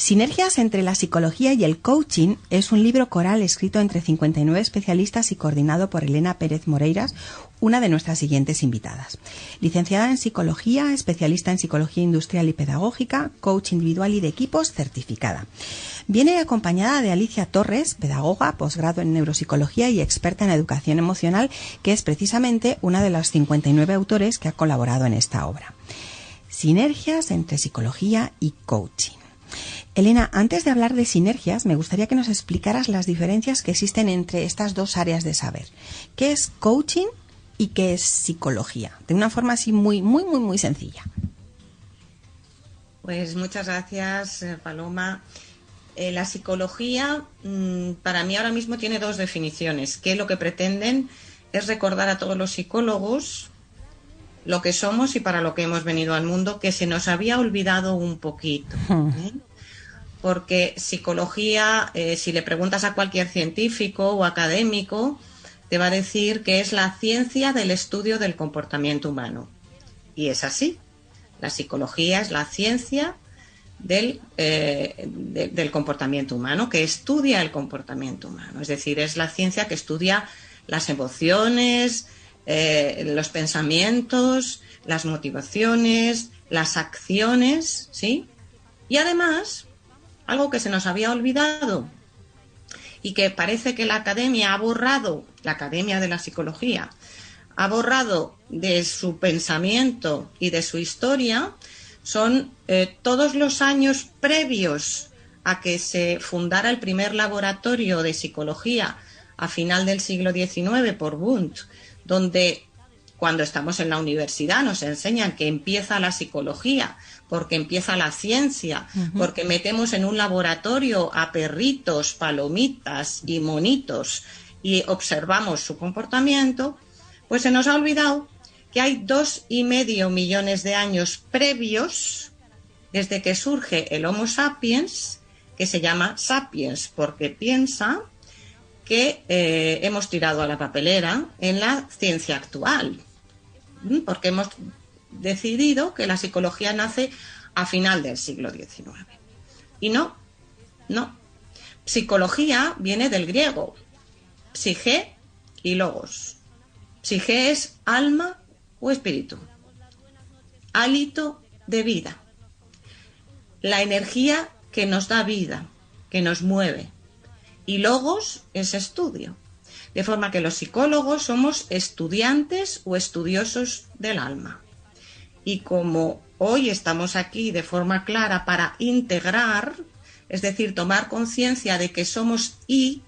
Sinergias entre la psicología y el coaching es un libro coral escrito entre 59 especialistas y coordinado por Elena Pérez Moreiras, una de nuestras siguientes invitadas. Licenciada en Psicología, especialista en Psicología Industrial y Pedagógica, coach individual y de equipos, certificada. Viene acompañada de Alicia Torres, pedagoga, posgrado en Neuropsicología y experta en Educación Emocional, que es precisamente una de los 59 autores que ha colaborado en esta obra. Sinergias entre psicología y coaching. Elena, antes de hablar de sinergias, me gustaría que nos explicaras las diferencias que existen entre estas dos áreas de saber. ¿Qué es coaching y qué es psicología? De una forma así muy sencilla. Pues muchas gracias, Paloma. La psicología, para mí ahora mismo tiene dos definiciones, que lo que pretenden es recordar a todos los psicólogos lo que somos y para lo que hemos venido al mundo, que se nos había olvidado un poquito, ¿eh? Porque psicología, si le preguntas a cualquier científico o académico, te va a decir que es la ciencia del estudio del comportamiento humano. Y es así. La psicología es la ciencia del comportamiento humano, que estudia el comportamiento humano. Es decir, es la ciencia que estudia las emociones, los pensamientos, las motivaciones, las acciones, ¿sí? Y además, algo que se nos había olvidado y que parece que la academia ha borrado, la academia de la psicología, ha borrado de su pensamiento y de su historia, son todos los años previos a que se fundara el primer laboratorio de psicología a final del siglo XIX por Wundt, donde cuando estamos en la universidad nos enseñan que empieza la psicología, porque empieza la ciencia, porque metemos en un laboratorio a perritos, palomitas y monitos y observamos su comportamiento, pues se nos ha olvidado que hay 2,5 millones de años previos desde que surge el Homo sapiens, que se llama sapiens porque piensa, que hemos tirado a la papelera en la ciencia actual, porque hemos decidido que la psicología nace a final del siglo XIX. Y no. Psicología viene del griego, psique y logos. Psique es alma o espíritu, hálito de vida, la energía que nos da vida, que nos mueve. Y logos es estudio. De forma que los psicólogos somos estudiantes o estudiosos del alma. Y como hoy estamos aquí de forma clara para integrar, es decir, tomar conciencia de que somos Y,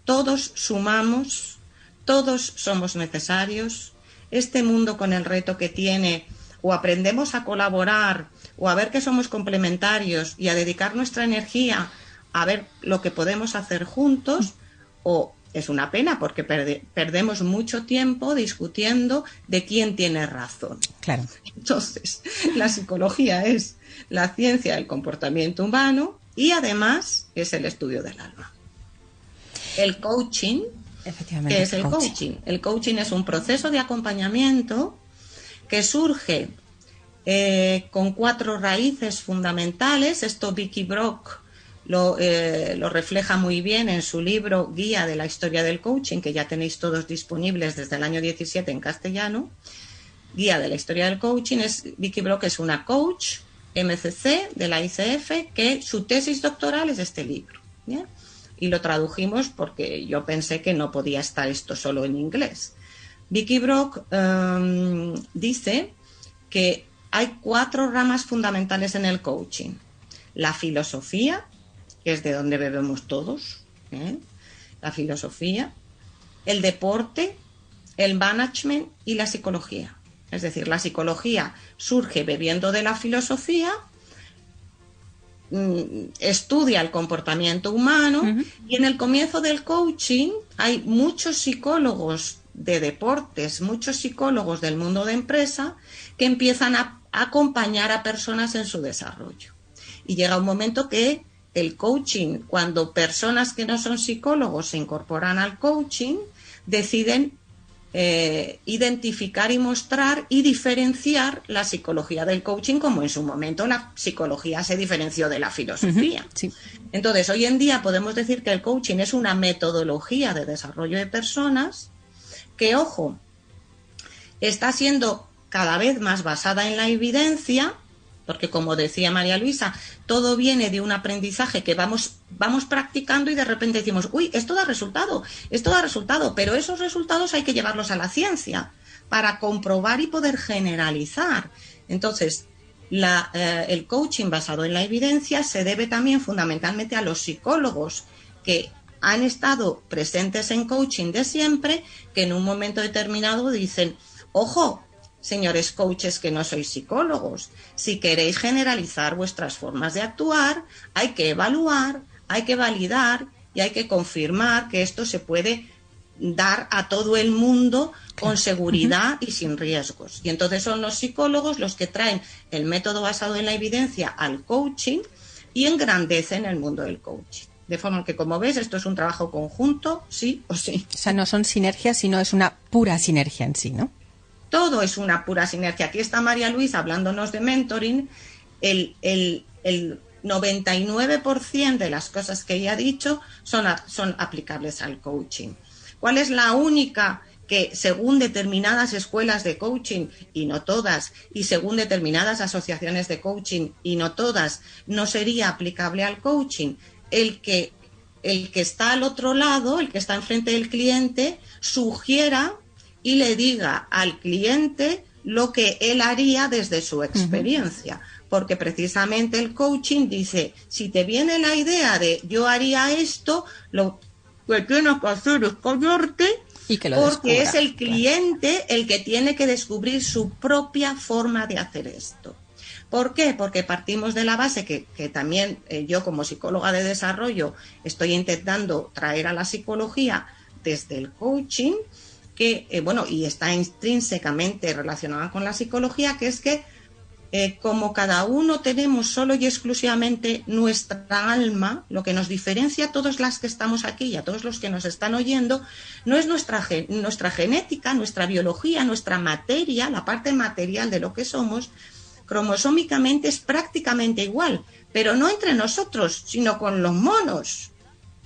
todos sumamos, todos somos necesarios. Este mundo con el reto que tiene, o aprendemos a colaborar, o a ver que somos complementarios y a dedicar nuestra energía a ver lo que podemos hacer juntos, o es una pena porque perdemos mucho tiempo discutiendo de quién tiene razón. Claro. Entonces, la psicología es la ciencia del comportamiento humano y además es el estudio del alma. El coaching, ¿qué es el coaching? El coaching es un proceso de acompañamiento que surge con 4 raíces fundamentales. Esto Vicky Brock lo refleja muy bien en su libro Guía de la Historia del Coaching, que ya tenéis todos disponibles desde el año 17 en castellano. Guía de la Historia del Coaching. Vicky Brock es una coach MCC de la ICF, que su tesis doctoral es este libro, ¿bien? Y lo tradujimos porque yo pensé que no podía estar esto solo en inglés. Vicky Brock dice que hay 4 ramas fundamentales en el coaching. La filosofía, que es de donde bebemos todos, la filosofía, el deporte, el management y la psicología. Es decir, la psicología surge bebiendo de la filosofía, estudia el comportamiento humano, y en el comienzo del coaching hay muchos psicólogos de deportes, muchos psicólogos del mundo de empresa que empiezan a acompañar a personas en su desarrollo. Y llega un momento que el coaching, cuando personas que no son psicólogos se incorporan al coaching, deciden identificar y mostrar y diferenciar la psicología del coaching, como en su momento la psicología se diferenció de la filosofía. Sí. Entonces, hoy en día podemos decir que el coaching es una metodología de desarrollo de personas que, ojo, está siendo cada vez más basada en la evidencia, porque como decía María Luisa, todo viene de un aprendizaje que vamos practicando y de repente decimos, uy, esto da resultado, pero esos resultados hay que llevarlos a la ciencia para comprobar y poder generalizar. Entonces, el coaching basado en la evidencia se debe también fundamentalmente a los psicólogos que han estado presentes en coaching de siempre, que en un momento determinado dicen, ojo, señores coaches que no sois psicólogos, si queréis generalizar vuestras formas de actuar, hay que evaluar, hay que validar y hay que confirmar que esto se puede dar a todo el mundo con seguridad y sin riesgos. Y entonces son los psicólogos los que traen el método basado en la evidencia al coaching y engrandecen el mundo del coaching. De forma que, como ves, esto es un trabajo conjunto, sí o sí. O sea, no son sinergias, sino es una pura sinergia en sí, ¿no? Todo es una pura sinergia. Aquí está María Luisa hablándonos de mentoring. El 99% de las cosas que ella ha dicho son aplicables al coaching. ¿Cuál es la única que, según determinadas escuelas de coaching, y no todas, y según determinadas asociaciones de coaching, y no todas, no sería aplicable al coaching? El que está al otro lado, el que está enfrente del cliente, sugiera y le diga al cliente lo que él haría desde su experiencia. Porque precisamente el coaching dice, si te viene la idea de yo haría esto, lo que tienes que hacer es callarte, y que lo porque descubra, es el cliente el que tiene que descubrir su propia forma de hacer esto. ¿Por qué? Porque partimos de la base que también yo, como psicóloga de desarrollo, estoy intentando traer a la psicología desde el coaching, que, y está intrínsecamente relacionada con la psicología, que es que como cada uno tenemos solo y exclusivamente nuestra alma, lo que nos diferencia a todos las que estamos aquí y a todos los que nos están oyendo, no es nuestra genética, nuestra biología, nuestra materia, la parte material de lo que somos, cromosómicamente es prácticamente igual, pero no entre nosotros, sino con los monos,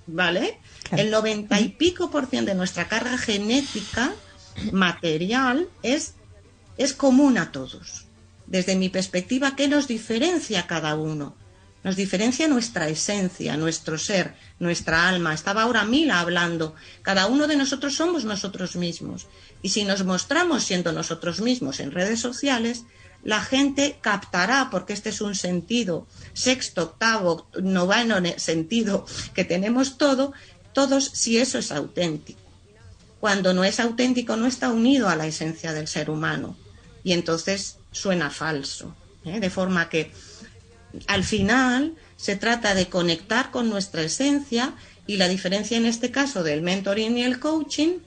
¿vale? Claro. El 90 y pico % de nuestra carga genética material es común a todos. Desde mi perspectiva, ¿qué nos diferencia a cada uno? Nos diferencia nuestra esencia, nuestro ser, nuestra alma. Estaba ahora Mila hablando. Cada uno de nosotros somos nosotros mismos. Y si nos mostramos siendo nosotros mismos en redes sociales, la gente captará, porque este es un sentido, sexto, octavo, noveno sentido que tenemos todos, si eso es auténtico. Cuando no es auténtico, no está unido a la esencia del ser humano. Y entonces suena falso. De forma que al final se trata de conectar con nuestra esencia, y la diferencia en este caso del mentoring y el coaching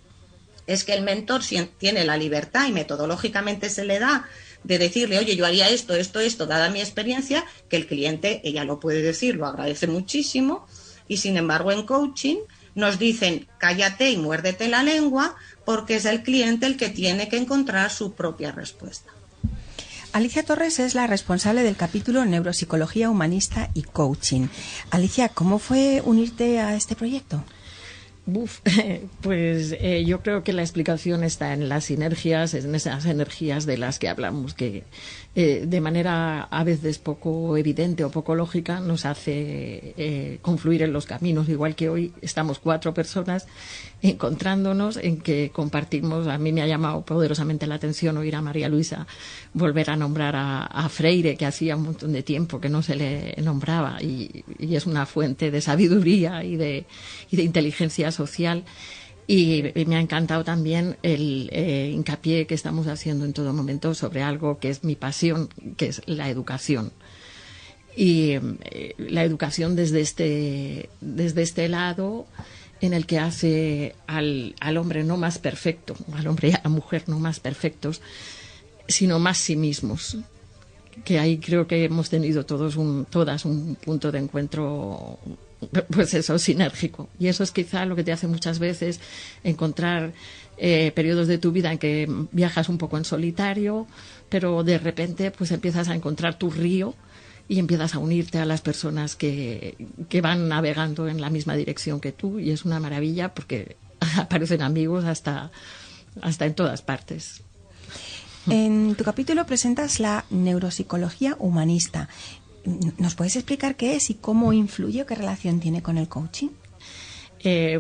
es que el mentor tiene la libertad y metodológicamente se le da de decirle, oye, yo haría esto, dada mi experiencia, que el cliente, ella lo puede decir, lo agradece muchísimo, y sin embargo en coaching nos dicen, cállate y muérdete la lengua, porque es el cliente el que tiene que encontrar su propia respuesta. Alicia Torres es la responsable del capítulo Neuropsicología Humanista y Coaching. Alicia, ¿cómo fue unirte a este proyecto? Pues yo creo que la explicación está en las sinergias, en esas energías de las que hablamos, que de manera a veces poco evidente o poco lógica nos hace confluir en los caminos, igual que hoy estamos 4 personas encontrándonos en que compartimos. A mí me ha llamado poderosamente la atención oír a María Luisa volver a nombrar a Freire, que hacía un montón de tiempo que no se le nombraba, y es una fuente de sabiduría y de inteligencia social. Y me ha encantado también el hincapié que estamos haciendo en todo momento sobre algo que es mi pasión, que es la educación. Y la educación desde este lado, en el que hace al hombre no más perfecto, al hombre y a la mujer no más perfectos, sino más sí mismos. Que ahí creo que hemos tenido todas un punto de encuentro, pues eso, sinérgico. Y eso es quizá lo que te hace muchas veces encontrar periodos de tu vida en que viajas un poco en solitario, pero de repente pues empiezas a encontrar tu río y empiezas a unirte a las personas que van navegando en la misma dirección que tú, y es una maravilla porque aparecen amigos hasta en todas partes. En tu capítulo presentas la neuropsicología humanista. ¿Nos puedes explicar qué es y cómo influye o qué relación tiene con el coaching?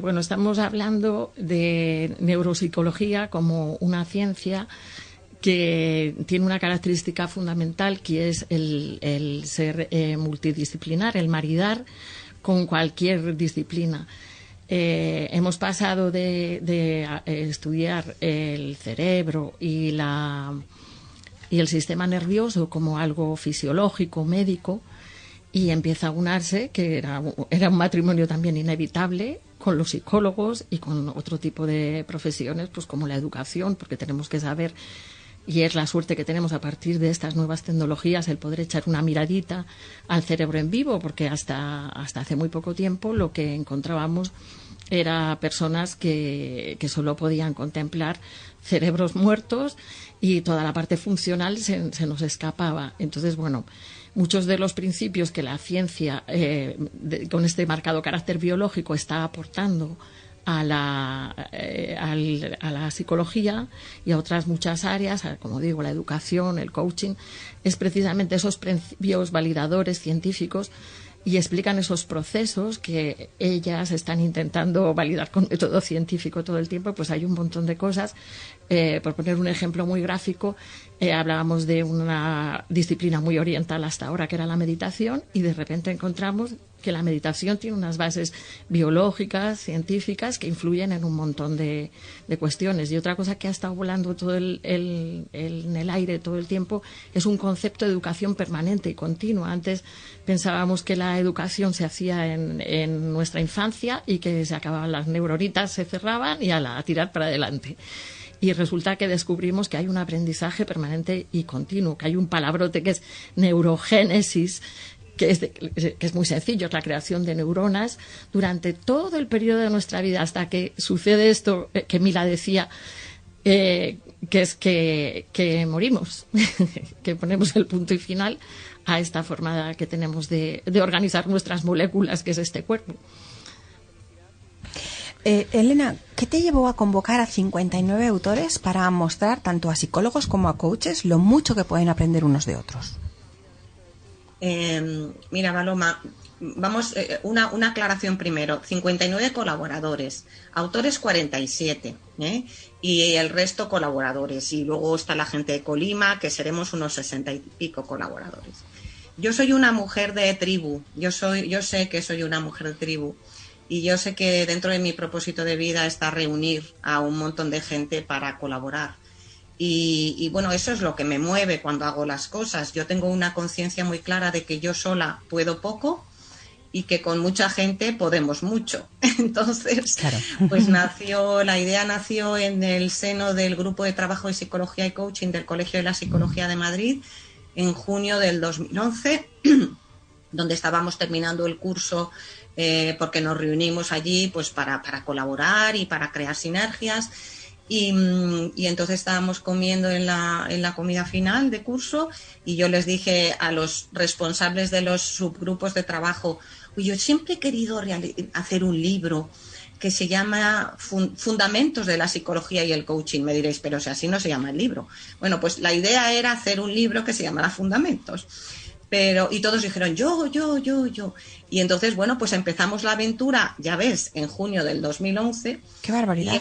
Bueno, estamos hablando de neuropsicología como una ciencia que tiene una característica fundamental, que es el ser multidisciplinar, el maridar con cualquier disciplina. Hemos pasado de estudiar el cerebro y el sistema nervioso como algo fisiológico, médico, y empieza a unarse, que era un matrimonio también inevitable, con los psicólogos y con otro tipo de profesiones, pues como la educación, porque tenemos que saber, y es la suerte que tenemos a partir de estas nuevas tecnologías, el poder echar una miradita al cerebro en vivo, porque hasta hace muy poco tiempo lo que encontrábamos era personas que solo podían contemplar cerebros muertos y toda la parte funcional se nos escapaba. Entonces, bueno, muchos de los principios que la ciencia, con este marcado carácter biológico, está aportando a la psicología y a otras muchas áreas, como digo, la educación, el coaching, es precisamente esos principios validadores científicos, y explican esos procesos que ellas están intentando validar con método científico todo el tiempo. Pues hay un montón de cosas. Por poner un ejemplo muy gráfico, hablábamos de una disciplina muy oriental hasta ahora, que era la meditación, y de repente encontramos que la meditación tiene unas bases biológicas, científicas, que influyen en un montón de cuestiones. Y otra cosa que ha estado volando todo en el aire todo el tiempo es un concepto de educación permanente y continua. Antes pensábamos que la educación se hacía en nuestra infancia y que se acababan las neuronitas, se cerraban y a tirar para adelante. Y resulta que descubrimos que hay un aprendizaje permanente y continuo, que hay un palabrote que es neurogénesis, que es muy sencillo, es la creación de neuronas durante todo el periodo de nuestra vida, hasta que sucede esto que Mila decía, que es que morimos, que ponemos el punto y final a esta forma que tenemos de organizar nuestras moléculas, que es este cuerpo. Elena, ¿qué te llevó a convocar a 59 autores para mostrar tanto a psicólogos como a coaches lo mucho que pueden aprender unos de otros? Mira, Paloma, vamos, una aclaración primero. 59 colaboradores, autores 47, y el resto colaboradores. Y luego está la gente de Colima, que seremos unos 60 y pico colaboradores. Yo soy una mujer de tribu, yo sé que soy una mujer de tribu, y yo sé que dentro de mi propósito de vida está reunir a un montón de gente para colaborar. Y bueno, eso es lo que me mueve cuando hago las cosas. Yo tengo una conciencia muy clara de que yo sola puedo poco y que con mucha gente podemos mucho. Entonces, claro, pues la idea nació en el seno del Grupo de Trabajo de Psicología y Coaching del Colegio de la Psicología de Madrid en junio del 2011, donde estábamos terminando el curso, porque nos reunimos allí pues para colaborar y para crear sinergias. Y entonces estábamos comiendo en la comida final de curso, y yo les dije a los responsables de los subgrupos de trabajo: yo siempre he querido hacer un libro que se llama Fundamentos de la Psicología y el Coaching. Me diréis, pero si así no se llama el libro. Bueno, pues la idea era hacer un libro que se llamara Fundamentos. Y todos dijeron yo. Y entonces, bueno, pues empezamos la aventura, ya ves, en junio del 2011. ¡Qué barbaridad! Y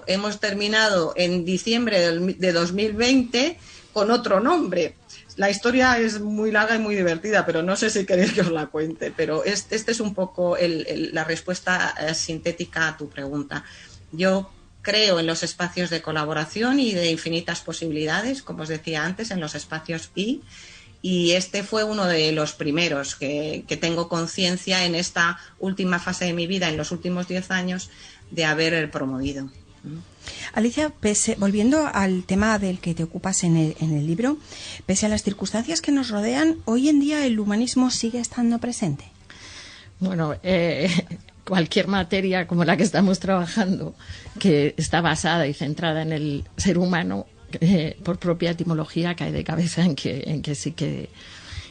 hemos terminado en diciembre de 2020 con otro nombre. La historia es muy larga y muy divertida, pero no sé si queréis que os la cuente. Pero este es un poco la respuesta sintética a tu pregunta. Yo creo en los espacios de colaboración y de infinitas posibilidades, como os decía antes, en los espacios y este fue uno de los primeros que tengo conciencia en esta última fase de mi vida, en los últimos 10 años, de haber promovido. Alicia, volviendo al tema del que te ocupas en el libro, pese a las circunstancias que nos rodean, ¿hoy en día el humanismo sigue estando presente? Bueno, cualquier materia como la que estamos trabajando, que está basada y centrada en el ser humano, por propia etimología cae de cabeza en que sí que...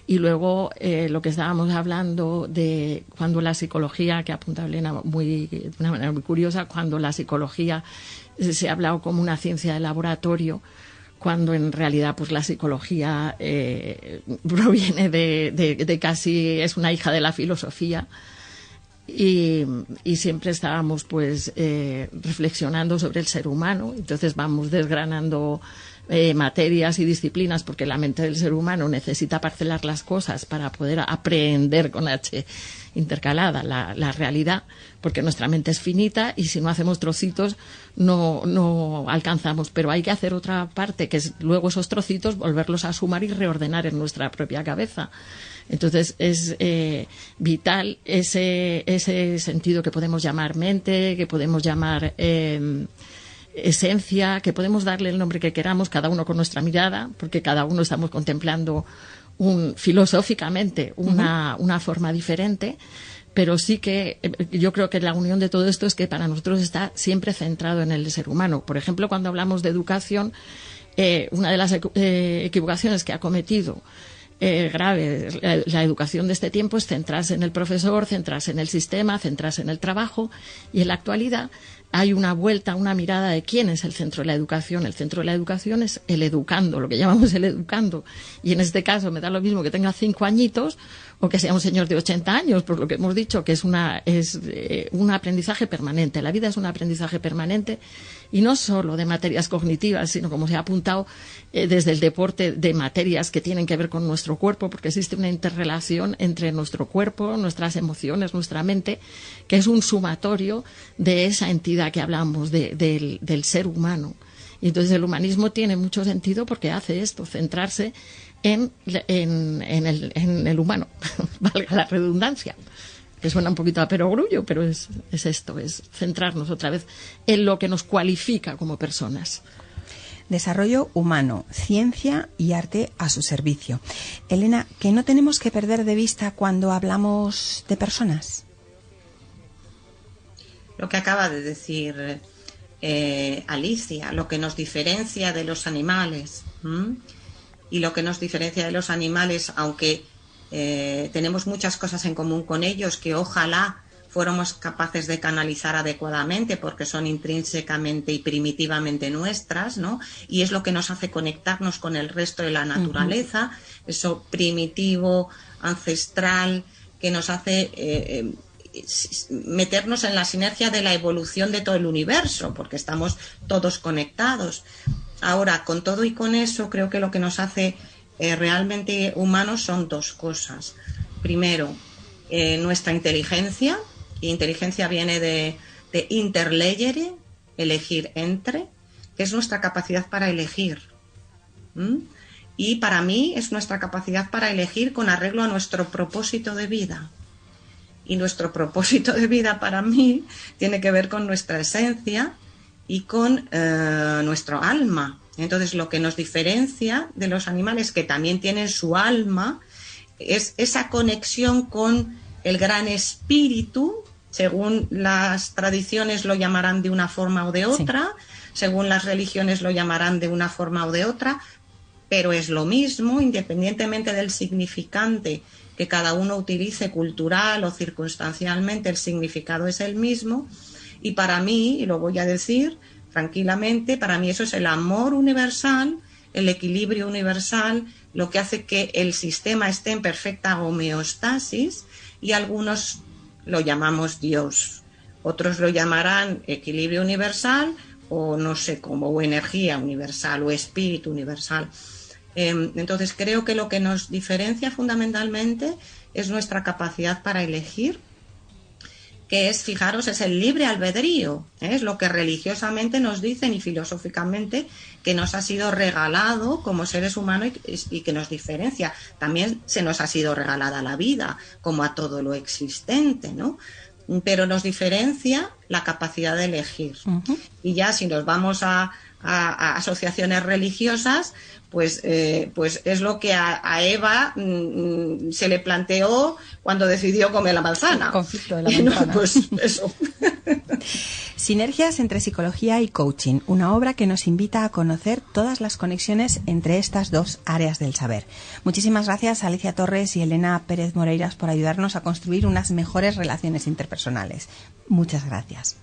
Y luego lo que estábamos hablando de cuando la psicología, que apunta Elena de una manera muy curiosa, cuando la psicología se ha hablado como una ciencia de laboratorio, cuando en realidad pues la psicología proviene de casi, es una hija de la filosofía. Y siempre estábamos pues reflexionando sobre el ser humano, entonces vamos desgranando materias y disciplinas, porque la mente del ser humano necesita parcelar las cosas para poder aprehender con H intercalada la realidad, porque nuestra mente es finita y si no hacemos trocitos no alcanzamos, pero hay que hacer otra parte, que es luego esos trocitos volverlos a sumar y reordenar en nuestra propia cabeza. Entonces es vital ese sentido que podemos llamar mente, que podemos llamar esencia, que podemos darle el nombre que queramos, cada uno con nuestra mirada, porque cada uno estamos contemplando filosóficamente una forma diferente, pero sí que yo creo que la unión de todo esto es que para nosotros está siempre centrado en el ser humano. Por ejemplo, cuando hablamos de educación, una de las equivocaciones que ha cometido grave la educación de este tiempo es centrarse en el profesor, centrarse en el sistema, centrarse en el trabajo, y en la actualidad hay una vuelta, una mirada de quién es el centro de la educación. El centro de la educación es el educando, lo que llamamos el educando, y en este caso me da lo mismo que tenga 5 añitos o que sea un señor de 80 años, por lo que hemos dicho, que es un aprendizaje permanente. La vida es un aprendizaje permanente, y no solo de materias cognitivas, sino, como se ha apuntado, desde el deporte, de materias que tienen que ver con nuestro cuerpo, porque existe una interrelación entre nuestro cuerpo, nuestras emociones, nuestra mente, que es un sumatorio de esa entidad que hablamos, del ser humano. Y entonces el humanismo tiene mucho sentido porque hace esto, centrarse en el humano, valga la redundancia, que suena un poquito a perogrullo, pero es esto, es centrarnos otra vez en lo que nos cualifica como personas. Desarrollo humano, ciencia y arte a su servicio. Elena, ¿qué no tenemos que perder de vista cuando hablamos de personas? Lo que acaba de decir Alicia, lo que nos diferencia de los animales, y lo que nos diferencia de los animales, aunque tenemos muchas cosas en común con ellos que ojalá fuéramos capaces de canalizar adecuadamente porque son intrínsecamente y primitivamente nuestras, ¿no? Y es lo que nos hace conectarnos con el resto de la naturaleza, eso primitivo, ancestral, que nos hace meternos en la sinergia de la evolución de todo el universo, porque estamos todos conectados. Ahora, con todo y con eso, creo que lo que nos hace realmente humanos son 2 cosas. Primero, nuestra inteligencia. Y inteligencia viene de interlegere, elegir entre, que es nuestra capacidad para elegir. Y para mí es nuestra capacidad para elegir con arreglo a nuestro propósito de vida. Y nuestro propósito de vida para mí tiene que ver con nuestra esencia y con nuestro alma. Entonces, lo que nos diferencia de los animales, que también tienen su alma, es esa conexión con el gran espíritu. Según las tradiciones lo llamarán de una forma o de otra, según las religiones lo llamarán de una forma o de otra, pero es lo mismo, independientemente del significante que cada uno utilice, cultural o circunstancialmente, el significado es el mismo. Y para mí, y lo voy a decir tranquilamente, para mí eso es el amor universal, el equilibrio universal, lo que hace que el sistema esté en perfecta homeostasis, y algunos lo llamamos Dios, otros lo llamarán equilibrio universal o no sé cómo, o energía universal o espíritu universal. Entonces creo que lo que nos diferencia fundamentalmente es nuestra capacidad para elegir, que es, fijaros, es el libre albedrío, es lo que religiosamente nos dicen y filosóficamente que nos ha sido regalado como seres humanos y que nos diferencia. También se nos ha sido regalada la vida, como a todo lo existente, ¿no? Pero nos diferencia la capacidad de elegir. Y ya si nos vamos a a asociaciones religiosas, pues es lo que a Eva se le planteó cuando decidió comer la manzana. El conflicto de la manzana. No, pues eso. Sinergias entre psicología y coaching, una obra que nos invita a conocer todas las conexiones entre estas dos áreas del saber. Muchísimas gracias a Alicia Torres y Elena Pérez Moreiras por ayudarnos a construir unas mejores relaciones interpersonales. Muchas gracias.